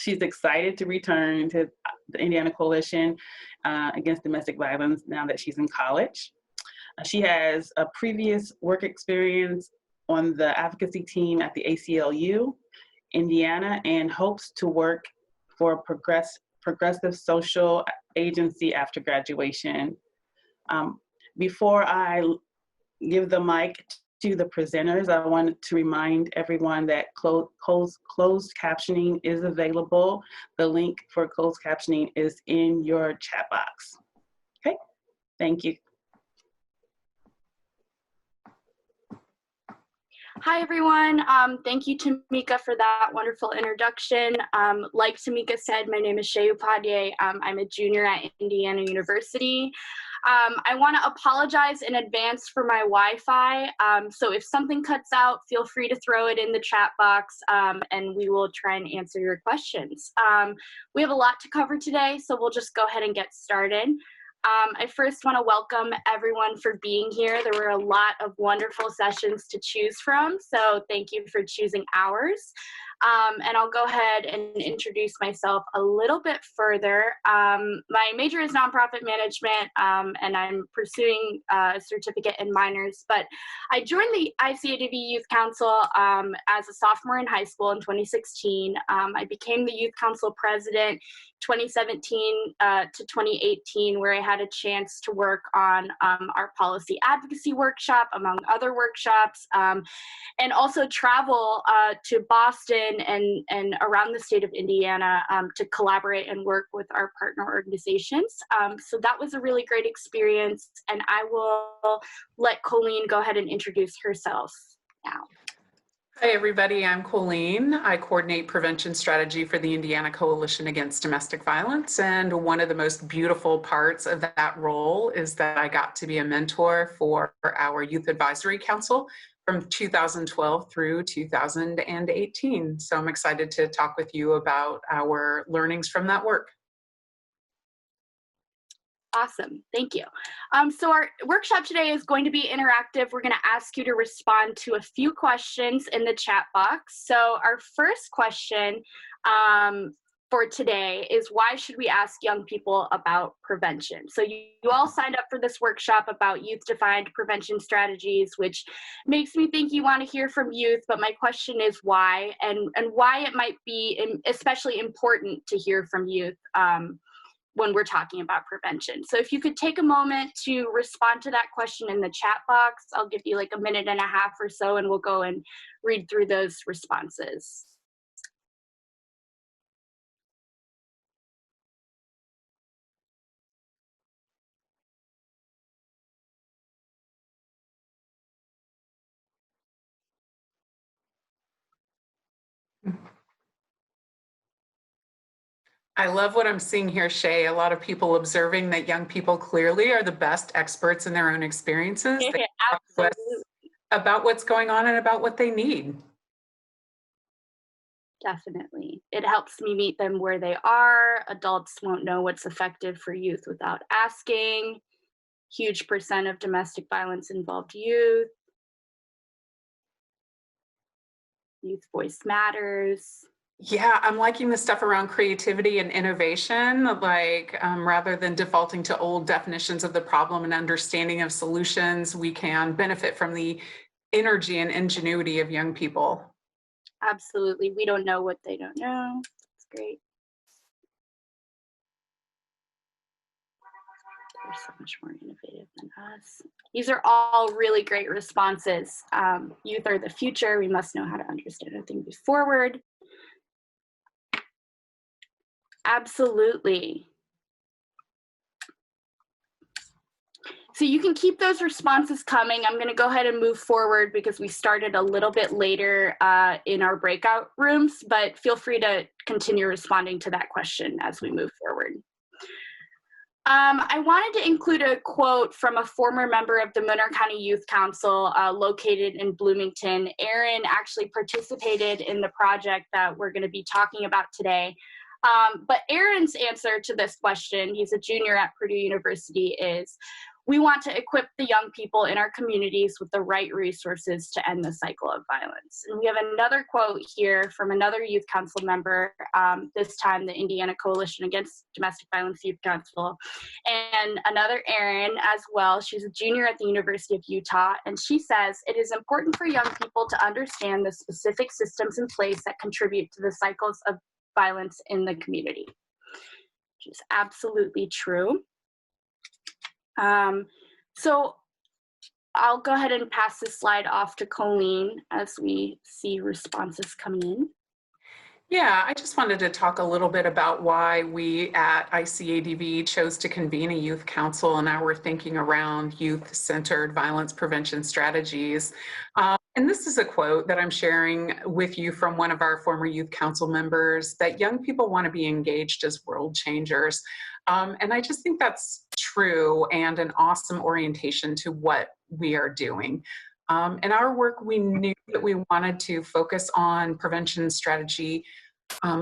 She's excited to return to the Indiana Coalition Against Domestic Violence now that she's in college. She has a previous work experience on the advocacy team at the ACLU, Indiana, and hopes to work for a progressive social agency after graduation. Before I give the mic to the presenters, I wanted to remind everyone that closed captioning is available. The link for closed captioning is in your chat box. Okay, thank you. Hi, everyone. Thank you, Tamika, for that wonderful introduction. Like Tamika said, my name is Shay Upadhyay. I'm a junior at Indiana University. I want to apologize in advance for my Wi-Fi. So if something cuts out, feel free to throw it in the chat box, and we will try and answer your questions. We have a lot to cover today, so we'll just go ahead and get started. I first want to welcome everyone for being here. There were a lot of wonderful sessions to choose from, so thank you for choosing ours. And I'll go ahead and introduce myself a little bit further. My major is nonprofit management, and I'm pursuing a certificate in minors, but I joined the ICADV Youth Council as a sophomore in high school in 2016. I became the Youth Council president 2017 to 2018, where I had a chance to work on our policy advocacy workshop, among other workshops, and also travel to Boston and around the state of Indiana to collaborate and work with our partner organizations. So that was a really great experience, and I will let Colleen go ahead and introduce herself now. Hi, everybody. I'm Colleen. I coordinate prevention strategy for the Indiana Coalition Against Domestic Violence. And one of the most beautiful parts of that role is that I got to be a mentor for our Youth Advisory Council from 2012 through 2018. So I'm excited to talk with you about our learnings from that work. Awesome, thank you. So our workshop today is going to be interactive. We're going to ask you to respond to a few questions in the chat box. So our first question for today is, why should we ask young people about prevention? So you all signed up for this workshop about youth-defined prevention strategies, which makes me think you want to hear from youth, but my question is why, and why it might be especially important to hear from youth when we're talking about prevention. So if you could take a moment to respond to that question in the chat box, I'll give you like a minute and a half or so, and we'll go and read through those responses. I love what I'm seeing here, Shay. A lot of people observing that young people clearly are the best experts in their own experiences. Yeah, they talk to us about what's going on and about what they need. Definitely. It helps me meet them where they are. Adults won't know what's effective for youth without asking. Huge % of domestic violence involved youth. Youth voice matters. Yeah, I'm liking the stuff around creativity and innovation, like rather than defaulting to old definitions of the problem and understanding of solutions, we can benefit from the energy and ingenuity of young people. Absolutely. We don't know what they don't know. It's great. They're so much more innovative than us. These are all really great responses. Youth are the future. We must know how to understand and think forward. Absolutely. So you can keep those responses coming. I'm going to go ahead and move forward because we started a little bit later in our breakout rooms, but feel free to continue responding to that question as we move forward. I wanted to include a quote from a former member of the Monroe County Youth Council located in Bloomington. Aaron actually participated in the project that we're going to be talking about today. But Aaron's answer to this question, he's a junior at Purdue University, is, we want to equip the young people in our communities with the right resources to end the cycle of violence. And we have another quote here from another youth council member, this time the Indiana Coalition Against Domestic Violence Youth Council, and another Erin as well. She's a junior at the University of Utah, and she says, "It is important for young people to understand the specific systems in place that contribute to the cycles of violence in the community," which is absolutely true. So I'll go ahead and pass this slide off to Colleen as we see responses coming in. Yeah, I just wanted to talk a little bit about why we at ICADV chose to convene a youth council and our thinking around youth-centered violence prevention strategies. And this is a quote that I'm sharing with you from one of our former youth council members, that young people want to be engaged as world changers. And I just think that's true and an awesome orientation to what we are doing. In our work, we knew that we wanted to focus on prevention strategy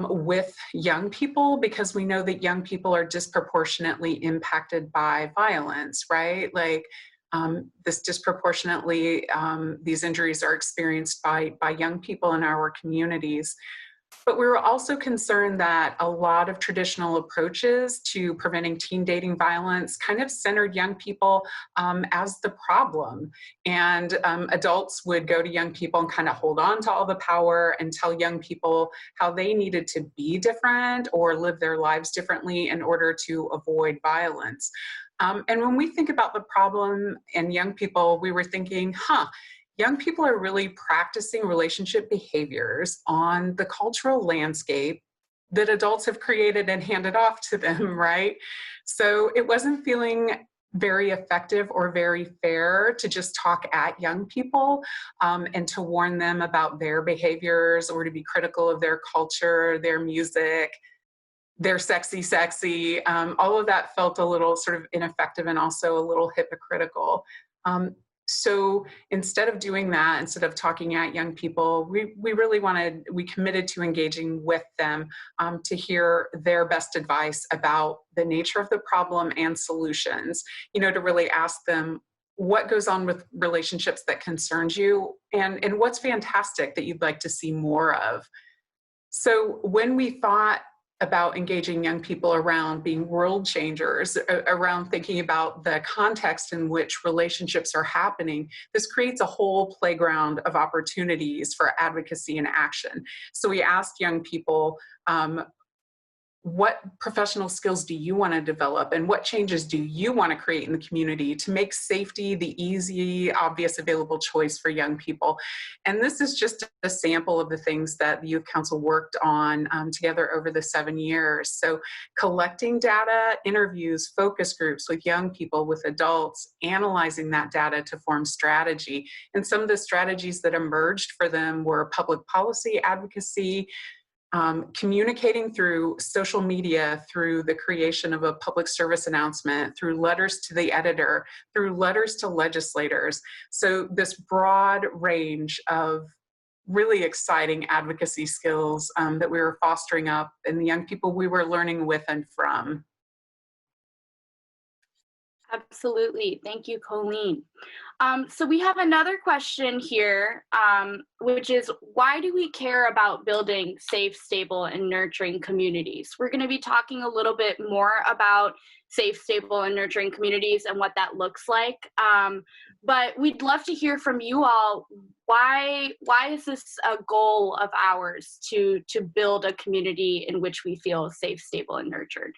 with young people, because we know that young people are disproportionately impacted by violence, right? Like this disproportionately, these injuries are experienced by young people in our communities. But we were also concerned that a lot of traditional approaches to preventing teen dating violence kind of centered young people as the problem. And adults would go to young people and kind of hold on to all the power and tell young people how they needed to be different or live their lives differently in order to avoid violence. And when we think about the problem in young people, we were thinking, young people are really practicing relationship behaviors on the cultural landscape that adults have created and handed off to them, right? So it wasn't feeling very effective or very fair to just talk at young people and to warn them about their behaviors or to be critical of their culture, their music, their sexy. All of that felt a little sort of ineffective and also a little hypocritical. So instead of doing that, instead of talking at young people, we committed to engaging with them to hear their best advice about the nature of the problem and solutions, to really ask them what goes on with relationships that concerns you and what's fantastic that you'd like to see more of. So when we thought about engaging young people around being world changers, around thinking about the context in which relationships are happening, this creates a whole playground of opportunities for advocacy and action. So we asked young people, what professional skills do you want to develop and what changes do you want to create in the community to make safety the easy, obvious, available choice for young people? And this is just a sample of the things that the Youth Council worked on together over the 7 years. So collecting data, interviews, focus groups with young people, with adults, analyzing that data to form strategy. And some of the strategies that emerged for them were public policy advocacy, communicating through social media, through the creation of a public service announcement, through letters to the editor, through letters to legislators. So this broad range of really exciting advocacy skills that we were fostering up in the young people we were learning with and from. Absolutely. Thank you, Colleen. So we have another question here, which is, why do we care about building safe, stable, and nurturing communities? We're going to be talking a little bit more about safe, stable, and nurturing communities and what that looks like. But we'd love to hear from you all. Why is this a goal of ours to build a community in which we feel safe, stable, and nurtured?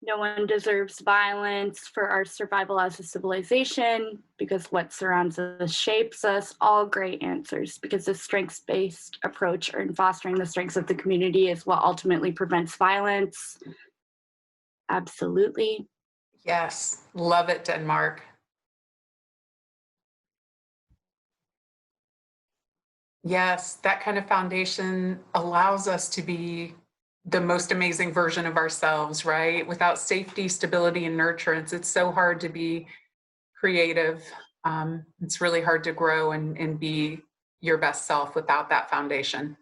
No one deserves violence for our survival as a civilization, because what surrounds us shapes us. All great answers, because the strengths-based approach in fostering the strengths of the community is what ultimately prevents violence. Absolutely. Yes, love it, Denmark. Yes, that kind of foundation allows us to be the most amazing version of ourselves, right? Without safety, stability, and nurturance, it's so hard to be creative. It's really hard to grow and be your best self without that foundation.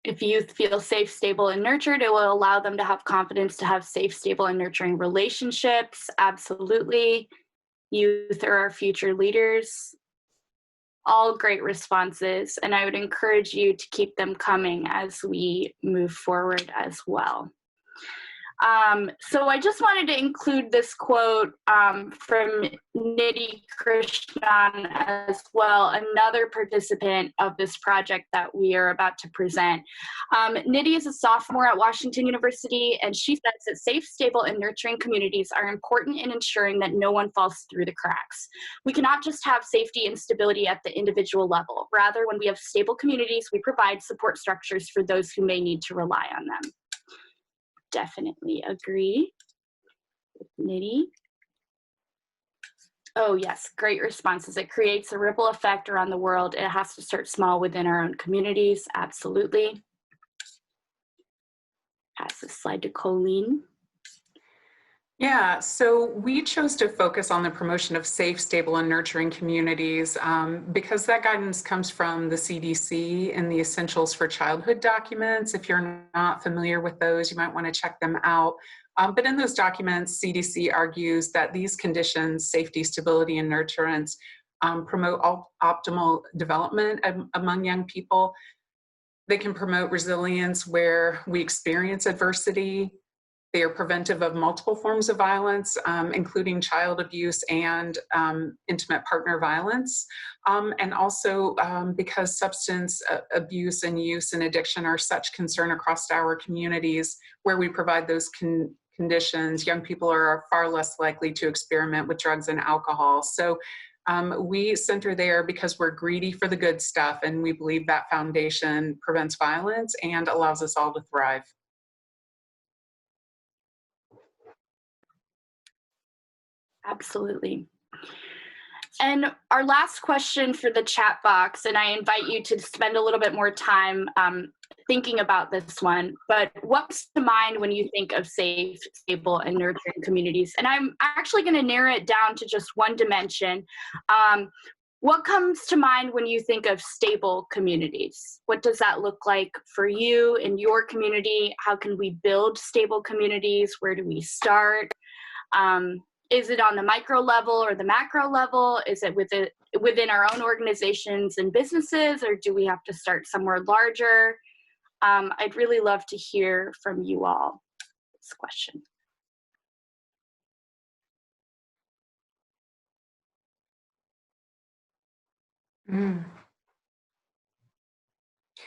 If youth feel safe, stable, and nurtured, it will allow them to have confidence to have safe, stable, and nurturing relationships. Absolutely. Youth are our future leaders. All great responses, and I would encourage you to keep them coming as we move forward as well. So I just wanted to include this quote from Nidhi Krishnan as well, another participant of this project that we are about to present. Nidhi is a sophomore at Washington University, and she says that safe, stable, and nurturing communities are important in ensuring that no one falls through the cracks. We cannot just have safety and stability at the individual level. Rather, when we have stable communities, we provide support structures for those who may need to rely on them. Definitely agree with Nidhi. Oh yes, great responses. It creates a ripple effect around the world. It has to start small within our own communities. Absolutely. Pass this slide to Colleen. Yeah, so we chose to focus on the promotion of safe, stable, and nurturing communities because that guidance comes from the CDC and the Essentials for Childhood documents. If you're not familiar with those, you might want to check them out. But in those documents, CDC argues that these conditions, safety, stability, and nurturance, promote optimal development among young people. They can promote resilience where we experience adversity. They are preventive of multiple forms of violence, including child abuse and intimate partner violence. And also because substance abuse and use and addiction are such concern across our communities, where we provide those conditions, young people are far less likely to experiment with drugs and alcohol. So we center there because we're greedy for the good stuff, and we believe that foundation prevents violence and allows us all to thrive. Absolutely. And our last question for the chat box, and I invite you to spend a little bit more time thinking about this one, but what comes to mind when you think of safe, stable, and nurturing communities? And I'm actually going to narrow it down to just one dimension. What comes to mind when you think of stable communities? What does that look like for you in your community? How can we build stable communities? Where do we start? Is it on the micro level or the macro level? Is it within our own organizations and businesses, or do we have to start somewhere larger? I'd really love to hear from you all this question.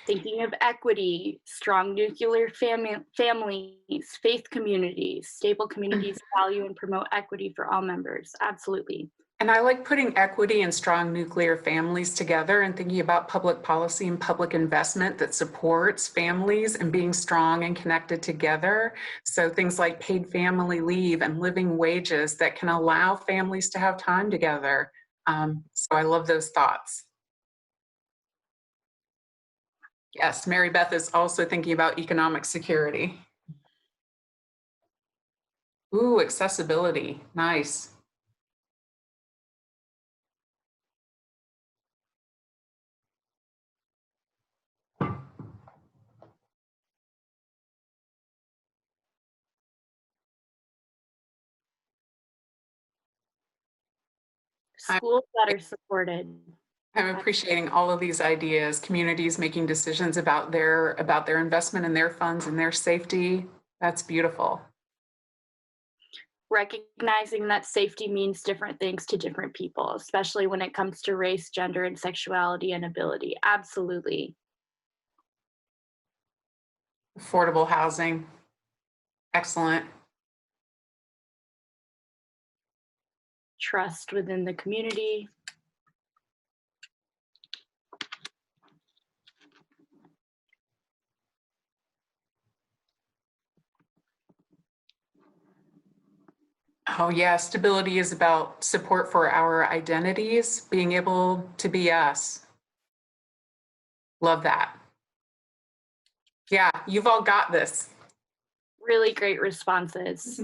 Thinking of equity, strong nuclear families, faith communities, stable communities value and promote equity for all members. Absolutely. And I like putting equity and strong nuclear families together and thinking about public policy and public investment that supports families and being strong and connected together. So things like paid family leave and living wages that can allow families to have time together. So I love those thoughts. Yes, Mary Beth is also thinking about economic security. Ooh, accessibility, nice. Schools that are supported. I'm appreciating all of these ideas, communities making decisions about their investment and their funds and their safety. That's beautiful. Recognizing that safety means different things to different people, especially when it comes to race, gender, and sexuality and ability. Absolutely. Affordable housing. Excellent. Trust within the community. Oh yeah, stability is about support for our identities, being able to be us. Love that. Yeah, you've all got this. Really great responses.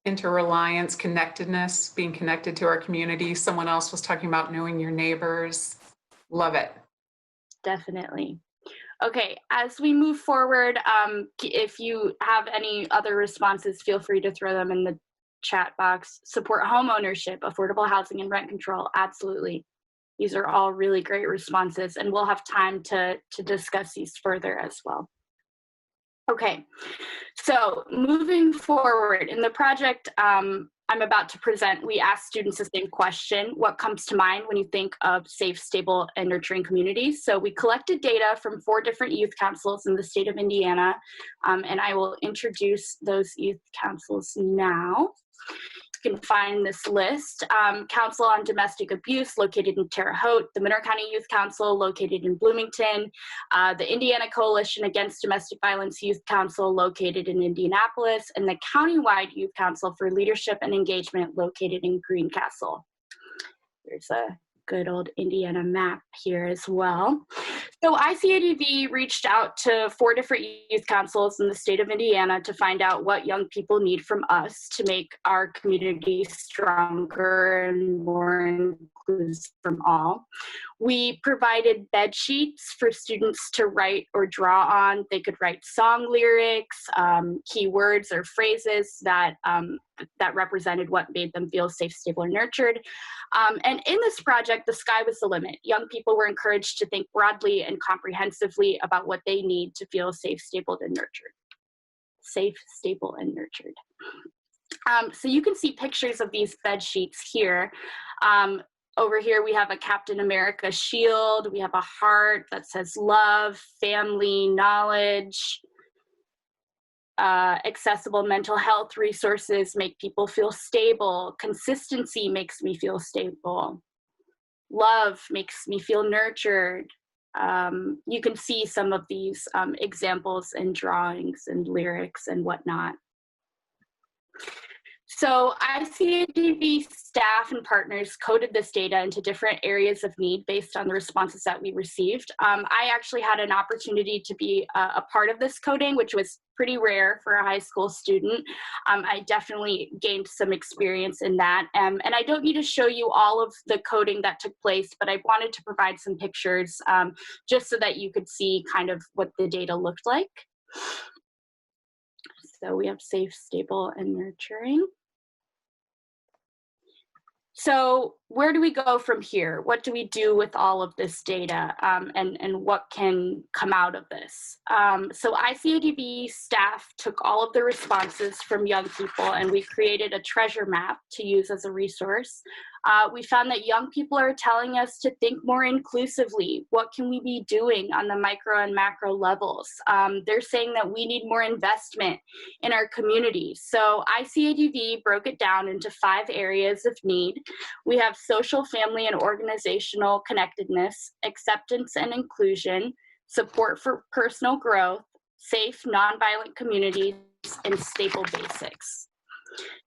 Interreliance, connectedness, being connected to our community. Someone else was talking about knowing your neighbors. Love it. Definitely. Okay, as we move forward, if you have any other responses, feel free to throw them in the chat box. Support home ownership, affordable housing, and rent control. Absolutely. These are all really great responses, and we'll have time to discuss these further as well. Okay, so moving forward in the project I'm about to present, we asked students the same question: what comes to mind when you think of safe, stable, and nurturing communities? So we collected data from 4 different youth councils in the state of Indiana, and I will introduce those youth councils now. You can find this list. Council on Domestic Abuse, located in Terre Haute, the Monroe County Youth Council, located in Bloomington, the Indiana Coalition Against Domestic Violence Youth Council, located in Indianapolis, and the Countywide Youth Council for Leadership and Engagement, located in Greencastle. There's a good old Indiana map here as well. So ICADV reached out to 4 different youth councils in the state of Indiana to find out what young people need from us to make our community stronger and more inclusive from all. We provided bed sheets for students to write or draw on. They could write song lyrics, keywords or phrases that represented what made them feel safe, stable, and nurtured. And in this project, the sky was the limit. Young people were encouraged to think broadly and comprehensively about what they need to feel safe, stable, and nurtured. Safe, stable, and nurtured. So you can see pictures of these bed sheets here. Over here, we have a Captain America shield. We have a heart that says love, family, knowledge. Accessible mental health resources make people feel stable. Consistency makes me feel stable. Love makes me feel nurtured. You can see some of these examples in drawings and lyrics and whatnot. So ICADV staff and partners coded this data into different areas of need based on the responses that we received. I actually had an opportunity to be a part of this coding, which was pretty rare for a high school student. I definitely gained some experience in that. And I don't need to show you all of the coding that took place, but I wanted to provide some pictures just so that you could see kind of what the data looked like. So we have safe, stable, and nurturing. So where do we go from here? What do we do with all of this data and what can come out of this? So ICADV staff took all of the responses from young people and we created a treasure map to use as a resource. We found that young people are telling us to think more inclusively. What can we be doing on the micro and macro levels? They're saying that we need more investment in our communities. So ICADV broke it down into 5 areas of need. We have social, family, and organizational connectedness, acceptance and inclusion, support for personal growth, safe, nonviolent communities, and stable basics.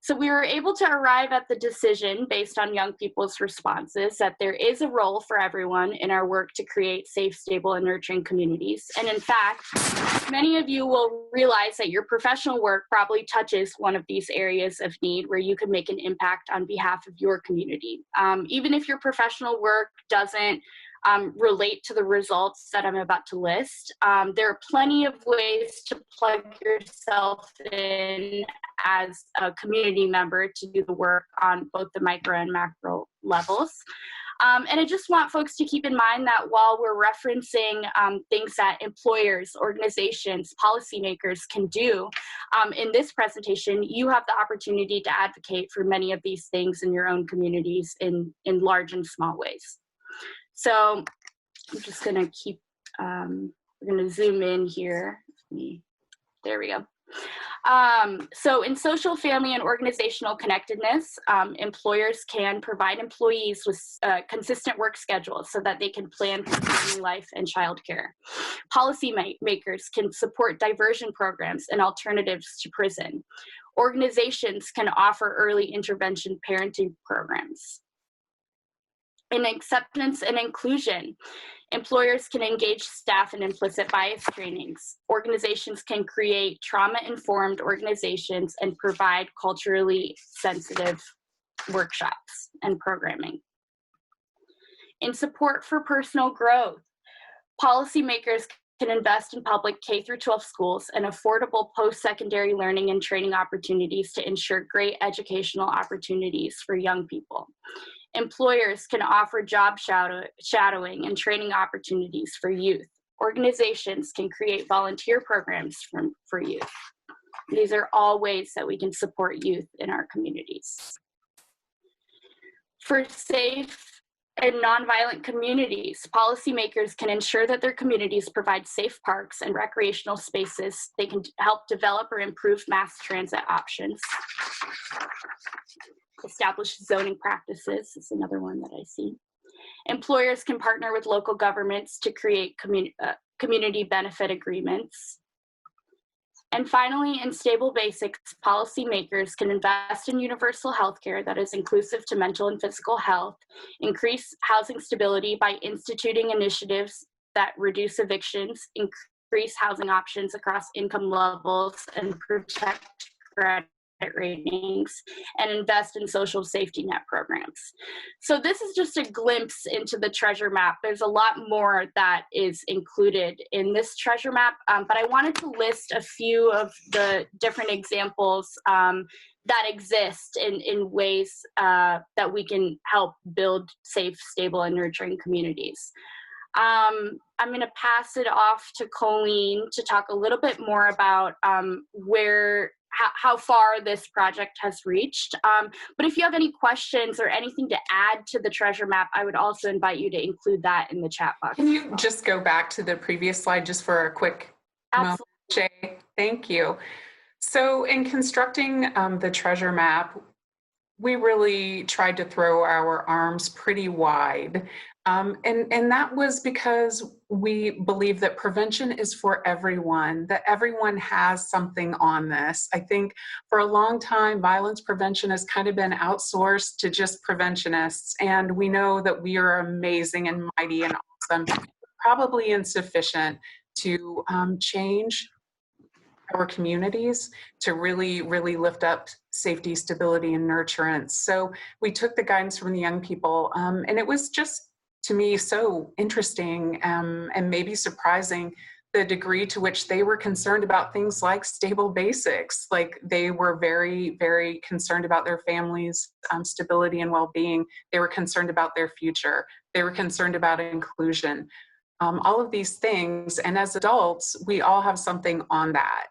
So we were able to arrive at the decision based on young people's responses that there is a role for everyone in our work to create safe, stable, and nurturing communities. And in fact, many of you will realize that your professional work probably touches one of these areas of need where you can make an impact on behalf of your community. Even if your professional work doesn't relate to the results that I'm about to list. There are plenty of ways to plug yourself in as a community member to do the work on both the micro and macro levels. And I just want folks to keep in mind that while we're referencing things that employers, organizations, policymakers can do, in this presentation, you have the opportunity to advocate for many of these things in your own communities in large and small ways. So I'm just gonna keep, we're gonna zoom in here. There we go. So in social, family, and organizational connectedness, employers can provide employees with consistent work schedules so that they can plan for family life and childcare. Policy makers can support diversion programs and alternatives to prison. Organizations can offer early intervention parenting programs. In acceptance and inclusion, employers can engage staff in implicit bias trainings. Organizations can create trauma-informed organizations and provide culturally sensitive workshops and programming. In support for personal growth, policymakers can invest in public K-12 schools and affordable post-secondary learning and training opportunities to ensure great educational opportunities for young people. Employers can offer job shadowing and training opportunities for youth. Organizations can create volunteer programs for youth. These are all ways that we can support youth in our communities. For safe and nonviolent communities, policymakers can ensure that their communities provide safe parks and recreational spaces. They can help develop or improve mass transit options. Establish zoning practices is another one that I see. Employers can partner with local governments to create community benefit agreements. And finally, in stable basics, policymakers can invest in universal health care that is inclusive to mental and physical health, increase housing stability by instituting initiatives that reduce evictions, increase housing options across income levels, and protect credit ratings, and invest in social safety net programs. So this is just a glimpse into the treasure map. There's a lot more that is included in this treasure map, but I wanted to list a few of the different examples that exist in ways that we can help build safe, stable, and nurturing communities. I'm going to pass it off to Colleen to talk a little bit more about how far this project has reached. But if you have any questions or anything to add to the treasure map, I would also invite you to include that in the chat box. Can you just go back to the previous slide just for a quick moment, Shay? Thank you. So in constructing the treasure map, we really tried to throw our arms pretty wide. And that was because we believe that prevention is for everyone, that everyone has something on this. I think for a long time, violence prevention has kind of been outsourced to just preventionists. And we know that we are amazing and mighty and awesome, probably insufficient to change our communities, to really, really lift up safety, stability, and nurturance. So we took the guidance from the young people, and it was just, to me, so interesting and maybe surprising the degree to which they were concerned about things like stable basics. Like they were very, very concerned about their families' stability and well-being. They were concerned about their future. They were concerned about inclusion. All of these things, and as adults, we all have something on that,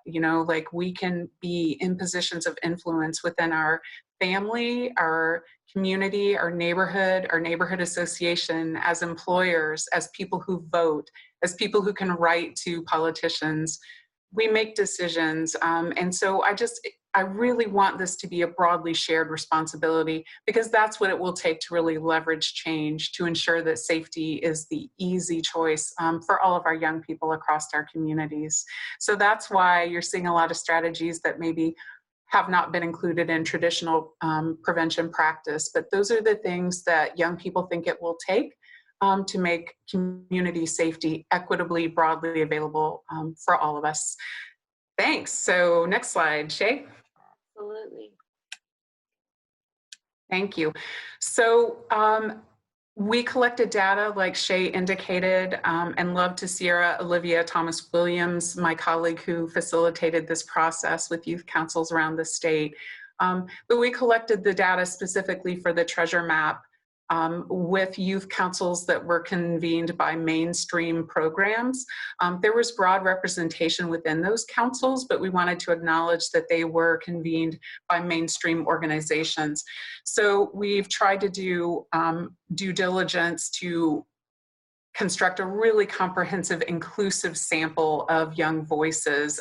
like we can be in positions of influence within our family, our community, our neighborhood association, as employers, as people who vote, as people who can write to politicians. We make decisions. And so I really want this to be a broadly shared responsibility, because that's what it will take to really leverage change, to ensure that safety is the easy choice for all of our young people across our communities. So that's why you're seeing a lot of strategies that maybe have not been included in traditional prevention practice, but those are the things that young people think it will take to make community safety equitably, broadly available for all of us. Thanks. So next slide, Shay. Absolutely. Thank you. So we collected data, like Shay indicated, and love to Sierra Olivia Thomas Williams, my colleague who facilitated this process with youth councils around the state. But we collected the data specifically for the treasure map with youth councils that were convened by mainstream programs. There was broad representation within those councils, but we wanted to acknowledge that they were convened by mainstream organizations. So we've tried to do due diligence to construct a really comprehensive, inclusive sample of young voices,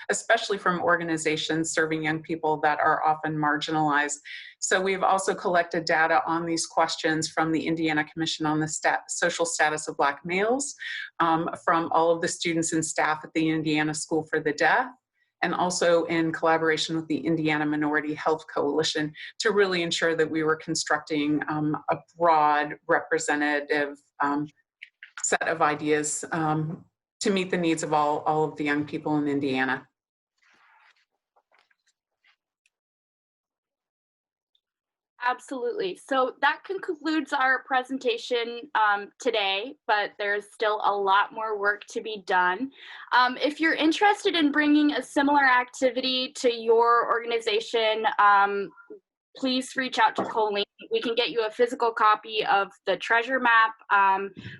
especially from organizations serving young people that are often marginalized. So we've also collected data on these questions from the Indiana Commission on the Social Status of Black Males, from all of the students and staff at the Indiana School for the Deaf, and also in collaboration with the Indiana Minority Health Coalition to really ensure that we were constructing a broad representative set of ideas to meet the needs of all of the young people in Indiana. Absolutely. So that concludes our presentation today, but there's still a lot more work to be done. If you're interested in bringing a similar activity to your organization, please reach out to Colleen. We can get you a physical copy of the treasure map,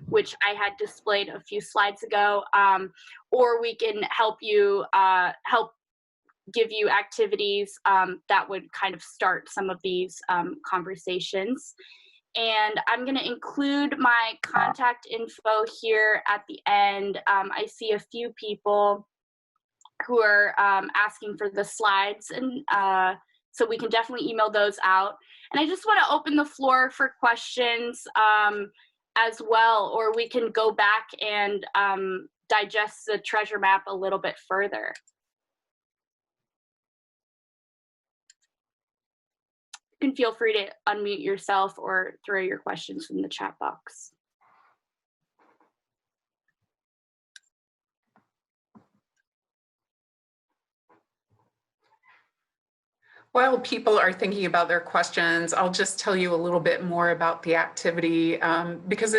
which I had displayed a few slides ago, or we can help you give you activities that would kind of start some of these conversations. And I'm going to include my contact info here at the end. I see a few people who are asking for the slides, and so we can definitely email those out. And I just want to open the floor for questions as well, or we can go back and digest the treasure map a little bit further. You can feel free to unmute yourself or throw your questions in the chat box. While people are thinking about their questions, I'll just tell you a little bit more about the activity because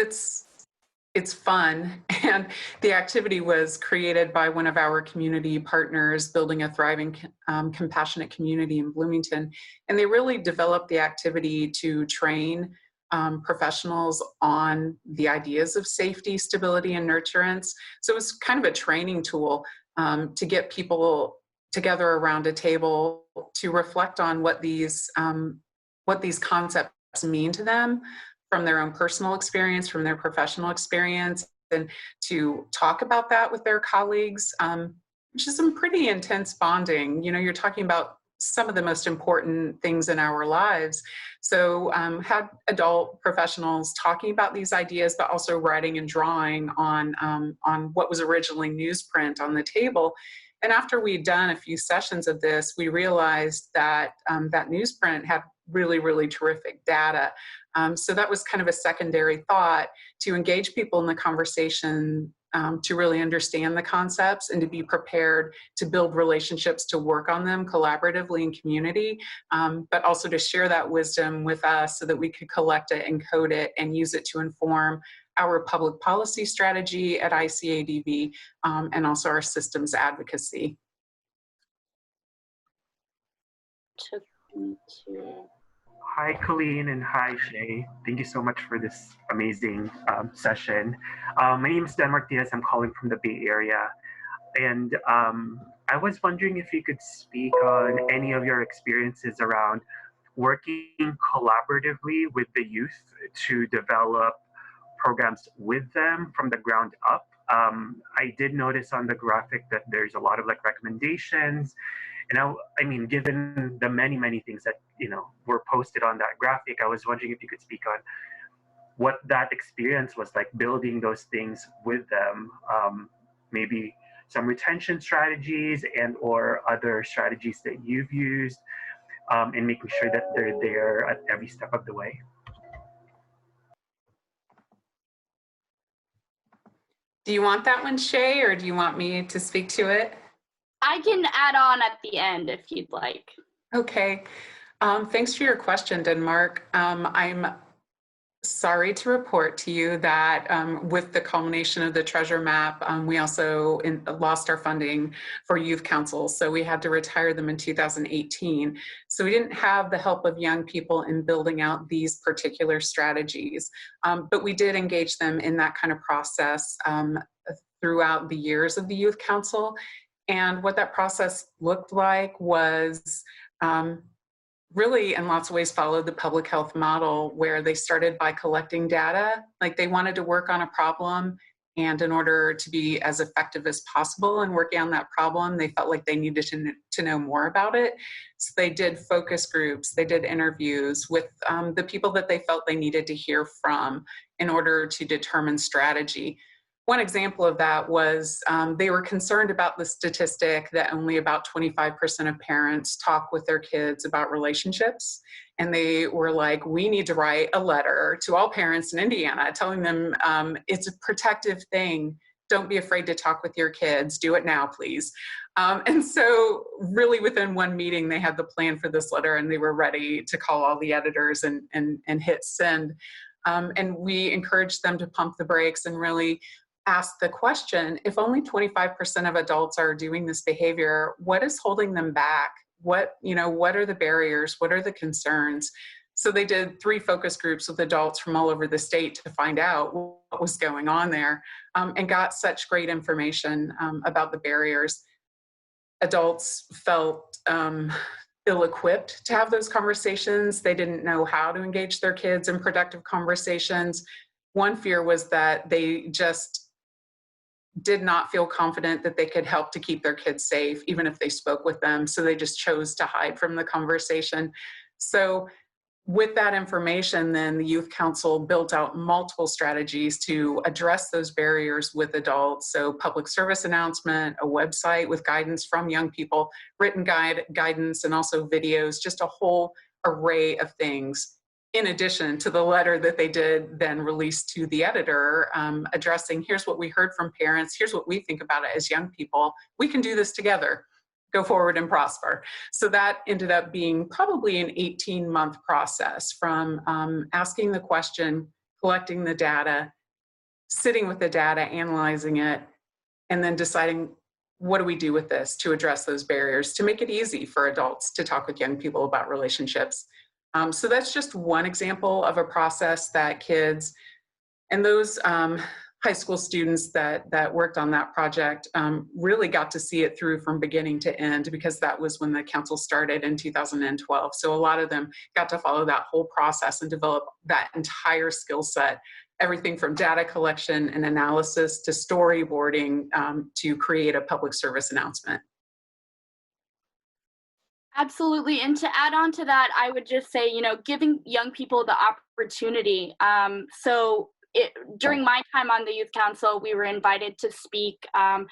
it's fun, and the activity was created by one of our community partners, Building a Thriving Compassionate Community in Bloomington, and they really developed the activity to train professionals on the ideas of safety, stability, and nurturance. So it was kind of a training tool to get people together around a table to reflect on what these concepts mean to them from their own personal experience, from their professional experience, and to talk about that with their colleagues, which is some pretty intense bonding. You know, you're talking about some of the most important things in our lives. So had adult professionals talking about these ideas, but also writing and drawing on what was originally newsprint on the table. And after we'd done a few sessions of this, we realized that that newsprint had really, really terrific data. So that was kind of a secondary thought to engage people in the conversation, to really understand the concepts and to be prepared to build relationships, to work on them collaboratively in community, but also to share that wisdom with us so that we could collect it and code it and use it to inform our public policy strategy at ICADV and also our systems advocacy. Hi, Colleen, and hi, Shay. Thank you so much for this amazing session. My name is Dan Martinez. I'm calling from the Bay Area. And I was wondering if you could speak on any of your experiences around working collaboratively with the youth to develop programs with them from the ground up. I did notice on the graphic that there's a lot of like recommendations. And I mean, given the many things that, you know, were posted on that graphic, I was wondering if you could speak on what that experience was like building those things with them, maybe some retention strategies and or other strategies that you've used in making sure that they're there at every step of the way. Do you want that one, Shay, or do you want me to speak to it? I can add on at the end if you'd like. Okay. Thanks for your question, Denmark. I'm sorry to report to you that with the culmination of the treasure map, we also lost our funding for youth councils. So we had to retire them in 2018. So we didn't have the help of young people in building out these particular strategies. But we did engage them in that kind of process throughout the years of the youth council. And what that process looked like was really in lots of ways followed the public health model, where they started by collecting data. Like they wanted to work on a problem, and in order to be as effective as possible in working on that problem, they felt like they needed to know more about it. So they did focus groups, they did interviews with the people that they felt they needed to hear from in order to determine strategy. one example of that was they were concerned about the statistic that only about 25% of parents talk with their kids about relationships. And they were like, we need to write a letter to all parents in Indiana telling them it's a protective thing. Don't be afraid to talk with your kids. Do it now, please. And so really within one meeting, they had the plan for this letter and they were ready to call all the editors and hit send. And we encouraged them to pump the brakes and really ask the question, if only 25% of adults are doing this behavior, what is holding them back? What are the barriers? What are the concerns? So they did 3 focus groups with adults from all over the state to find out what was going on there, and got such great information about the barriers. Adults felt ill-equipped to have those conversations. They didn't know how to engage their kids in productive conversations. One fear was that they just did not feel confident that they could help to keep their kids safe, even if they spoke with them. So they just chose to hide from the conversation. So with that information, then the Youth Council built out multiple strategies to address those barriers with adults. So public service announcement, a website with guidance from young people, written guidance, and also videos, just a whole array of things. In addition to the letter that they did then release to the editor, addressing, here's what we heard from parents, here's what we think about it as young people, we can do this together, go forward and prosper. So that ended up being probably an 18-month process from asking the question, collecting the data, sitting with the data, analyzing it, and then deciding, what do we do with this to address those barriers, to make it easy for adults to talk with young people about relationships. So that's just one example of a process that kids and those high school students that worked on that project really got to see it through from beginning to end, because that was when the council started in 2012. So a lot of them got to follow that whole process and develop that entire skill set, everything from data collection and analysis to storyboarding to create a public service announcement. Absolutely. And to add on to that, I would just say, giving young people the opportunity. During my time on the Youth Council, we were invited to speak at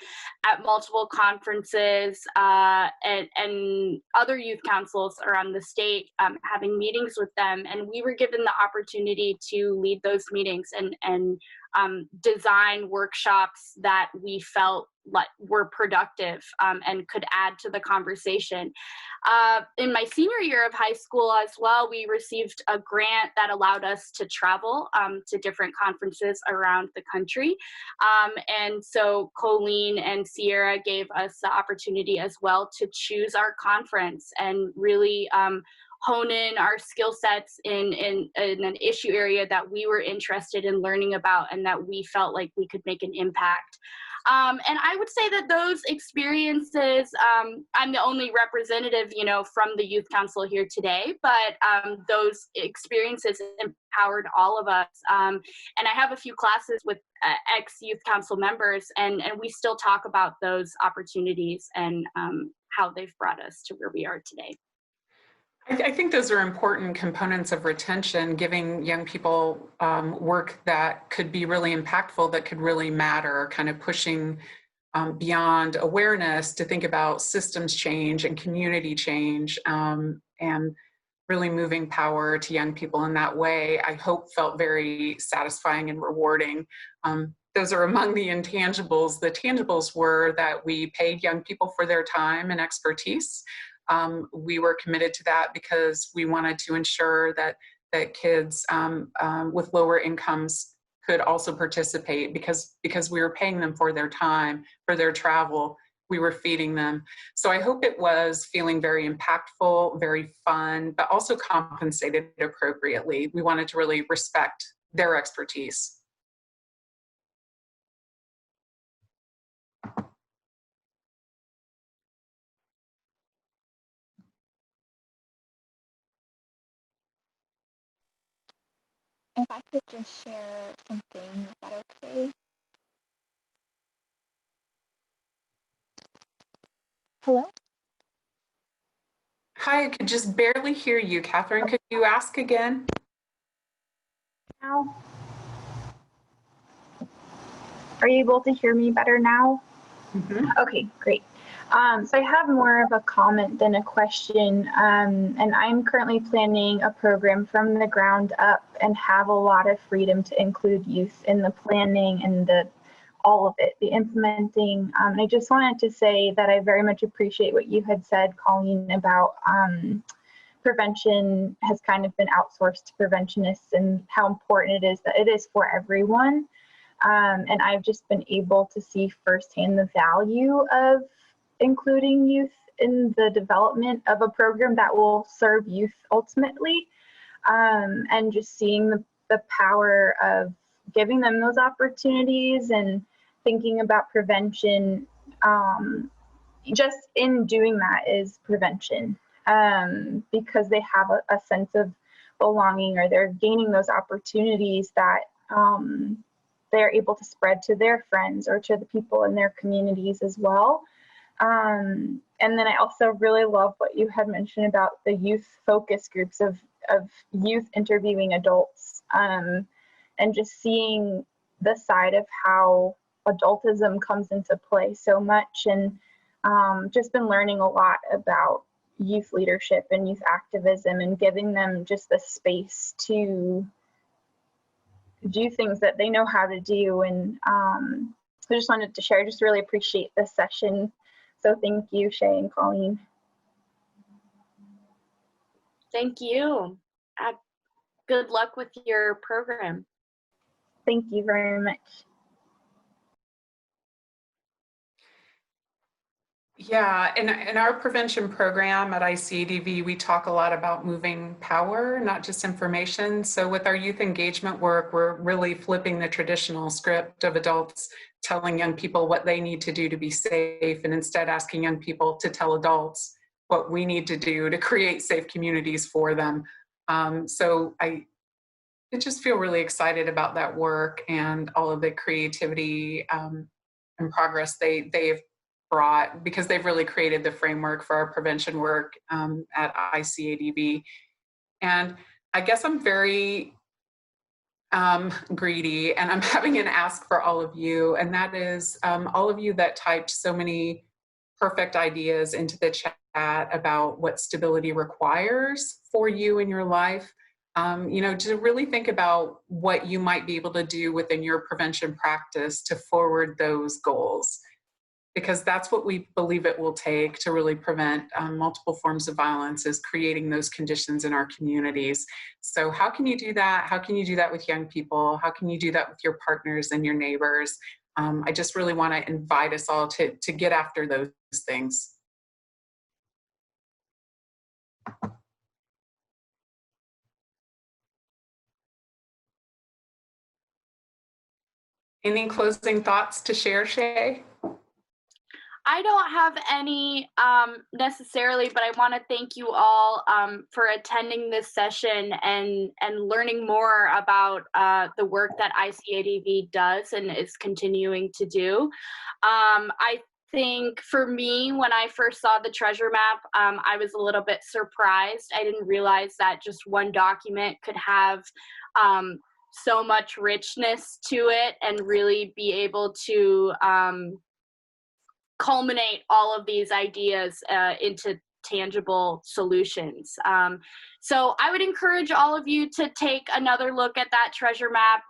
multiple conferences and other youth councils around the state, having meetings with them. And we were given the opportunity to lead those meetings and design workshops that we felt like were productive and could add to the conversation. In my senior year of high school as well, we received a grant that allowed us to travel to different conferences around the country. And so Colleen and Sierra gave us the opportunity as well to choose our conference and really hone in our skill sets in an issue area that we were interested in learning about and that we felt like we could make an impact. And I would say that those experiences, I'm the only representative, from the Youth Council here today, but those experiences empowered all of us. And I have a few classes with ex-Youth Council members, and we still talk about those opportunities and how they've brought us to where we are today. I think those are important components of retention, giving young people work that could be really impactful, that could really matter, kind of pushing beyond awareness to think about systems change and community change, and really moving power to young people in that way, I hope felt very satisfying and rewarding. Those are among the intangibles. The tangibles were that we paid young people for their time and expertise. We were committed to that because we wanted to ensure that kids with lower incomes could also participate, because we were paying them for their time, for their travel, we were feeding them. So I hope it was feeling very impactful, very fun, but also compensated appropriately. We wanted to really respect their expertise. If I could just share something, is that okay? Hello? Hi, I could just barely hear you, Catherine. Could you ask again? Now? Are you able to hear me better now? Mhm. Okay, great. So I have more of a comment than a question, and I'm currently planning a program from the ground up and have a lot of freedom to include youth in the planning and all of it, the implementing. And I just wanted to say that I very much appreciate what you had said, Colleen, about prevention has kind of been outsourced to preventionists and how important it is that it is for everyone. And I've just been able to see firsthand the value of including youth in the development of a program that will serve youth ultimately, and just seeing the power of giving them those opportunities and thinking about prevention. Just in doing that is prevention, because they have a sense of belonging, or they're gaining those opportunities that they're able to spread to their friends or to the people in their communities as well. And then I also really love what you had mentioned about the youth focus groups of youth interviewing adults, and just seeing the side of how adultism comes into play so much, and just been learning a lot about youth leadership and youth activism, and giving them just the space to do things that they know how to do. And I just wanted to share, I just really appreciate this session. So thank you, Shay and Colleen. Thank you. Good luck with your program. Thank you very much. Yeah, in our prevention program at ICADV, we talk a lot about moving power, not just information. So with our youth engagement work, we're really flipping the traditional script of adults telling young people what they need to do to be safe, and instead asking young people to tell adults what we need to do to create safe communities for them. So I just feel really excited about that work and all of the creativity and progress they've brought, because they've really created the framework for our prevention work at ICADV. And I guess I'm very greedy, and I'm having an ask for all of you, and that is all of you that typed so many perfect ideas into the chat about what stability requires for you in your life. To really think about what you might be able to do within your prevention practice to forward those goals, because that's what we believe it will take to really prevent multiple forms of violence, is creating those conditions in our communities. So how can you do that? How can you do that with young people? How can you do that with your partners and your neighbors? I just really want to invite us all to get after those things. Any closing thoughts to share, Shay? I don't have any necessarily, but I want to thank you all for attending this session and learning more about the work that ICADV does and is continuing to do. I think for me, when I first saw the treasure map, I was a little bit surprised. I didn't realize that just one document could have so much richness to it and really be able to culminate all of these ideas into tangible solutions. So I would encourage all of you to take another look at that treasure map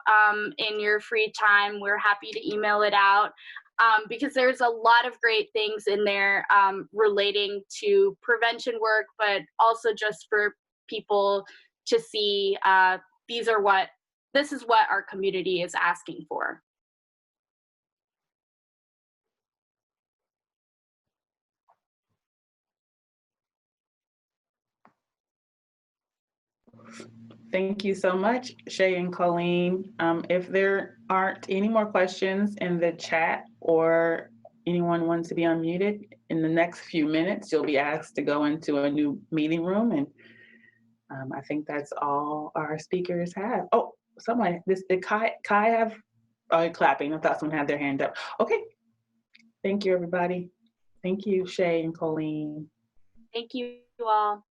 in your free time. We're happy to email it out because there's a lot of great things in there relating to prevention work, but also just for people to see this is what our community is asking for. Thank you so much, Shay and Colleen. If there aren't any more questions in the chat, or anyone wants to be unmuted, in the next few minutes, you'll be asked to go into a new meeting room. And I think that's all our speakers have. Oh, did Kai have clapping? I thought someone had their hand up. Okay. Thank you, everybody. Thank you, Shay and Colleen. Thank you all.